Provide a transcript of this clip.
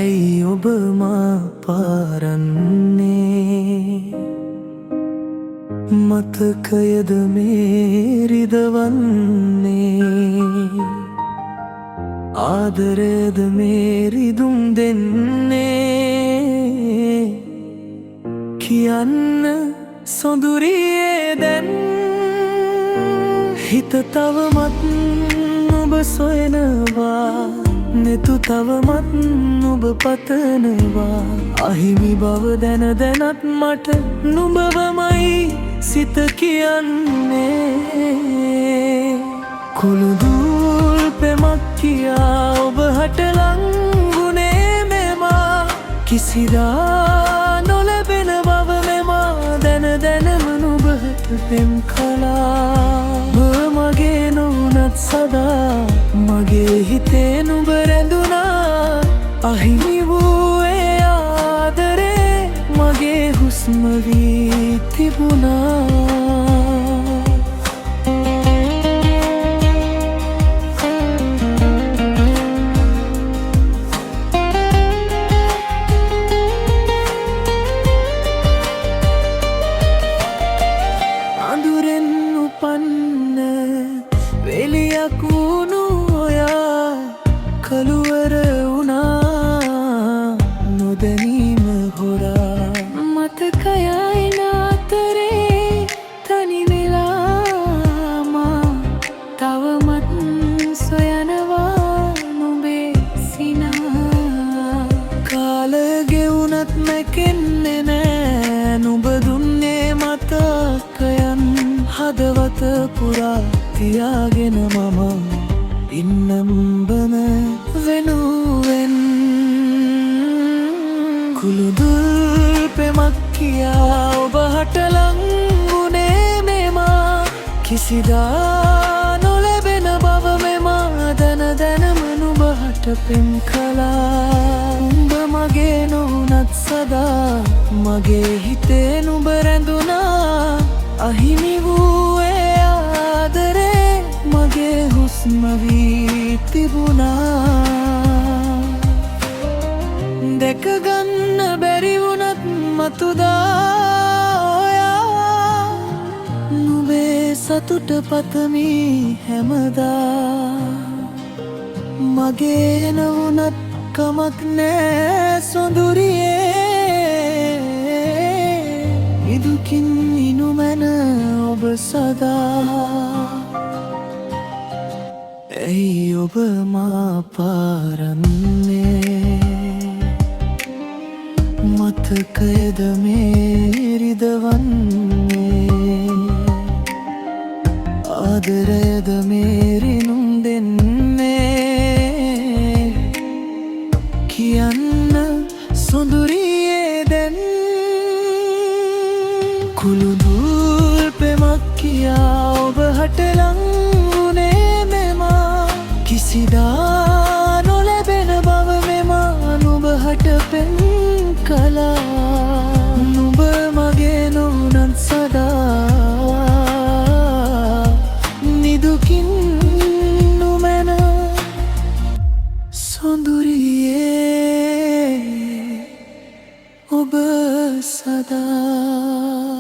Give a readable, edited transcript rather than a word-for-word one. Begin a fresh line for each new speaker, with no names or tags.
ඇයි ඔබ මා පාරන්නේ මතකයද මේ රිදවන්නේ ආදරයද මේ රිදුම් දෙන්නේ කියන්න සොඳුරියේ දැන් හිත තවමත් ඔබ සොයනවා නෙතු තවමත් ඔබ පතනවා අහිමි බව දැන දැනත් මට නුඹවමයි සිත කියන්නේ කුළුදුල් පෙමක් කියා ඔබ හට ලංගුනේ මෙමා කිසිදා නොලැබෙන බව මෙමා දැන දැනම නුඹට පෙම් කළා මගේ නොවුනත් සදා මගේ හිතේ නුඹ රැඳුනා අහිමි වූ ඒ ආදරේ මගේ හුස්ම වී තිබුණා අඳුරෙන් උපන්න වෙලියක් වුණු ඔයා කළුවර වුණා නොදැනීම හොරා මතකයයි නාතරේ තනි වෙලා මා තවමත් සොයනවා නුඹේ සිනා කාල ගෙවුනත් මැකෙන්නේ නෑ නුඹ දුන්නේ මතකයන් හදවත පුරා තියාගෙන මම ඉන්නම්බම වෙනුවෙන් කුළුදුල් පෙමක් කියා ඔබ හට ලංගුනේ මෙමා කිසිදා නොලැබෙන බව මෙමා දැන දැනම නුඹට පෙම් කළා උඹ මගේ නොවුනත් සදා මගේ හිතේ නුඹ රැඳුනා අහිමි වූ ඒ ආදරේ මගේ හුස්ම වී තිබුණා දැකගන්න බැරි වුණත් මතුදා ඔයා නුඹේ සතුට පතමි හැමදා මගේ නොවුනත් කමක් නෑ සොඳුරියේ ඉදුකින් ඉනුමැන ඔබ සදා ඇයි ඔබ මා පාරන්නේ මතකයද මේ රිදවන්නේ ආදරයද මේ රිනුම් දෙන්නේ කියන්න සොඳුරියේ දැන් කුළුදුල් පෙමක් කියා ඔබ හට ලංගුනේ මෙමා කිසිදා නොලැබෙන බව මෙමා නුඹ හට පෙම් කළා නුඹ මගේ නොවුනත් සදා නිදුකින් නුමැන සොඳුරියේ ඔබ සදා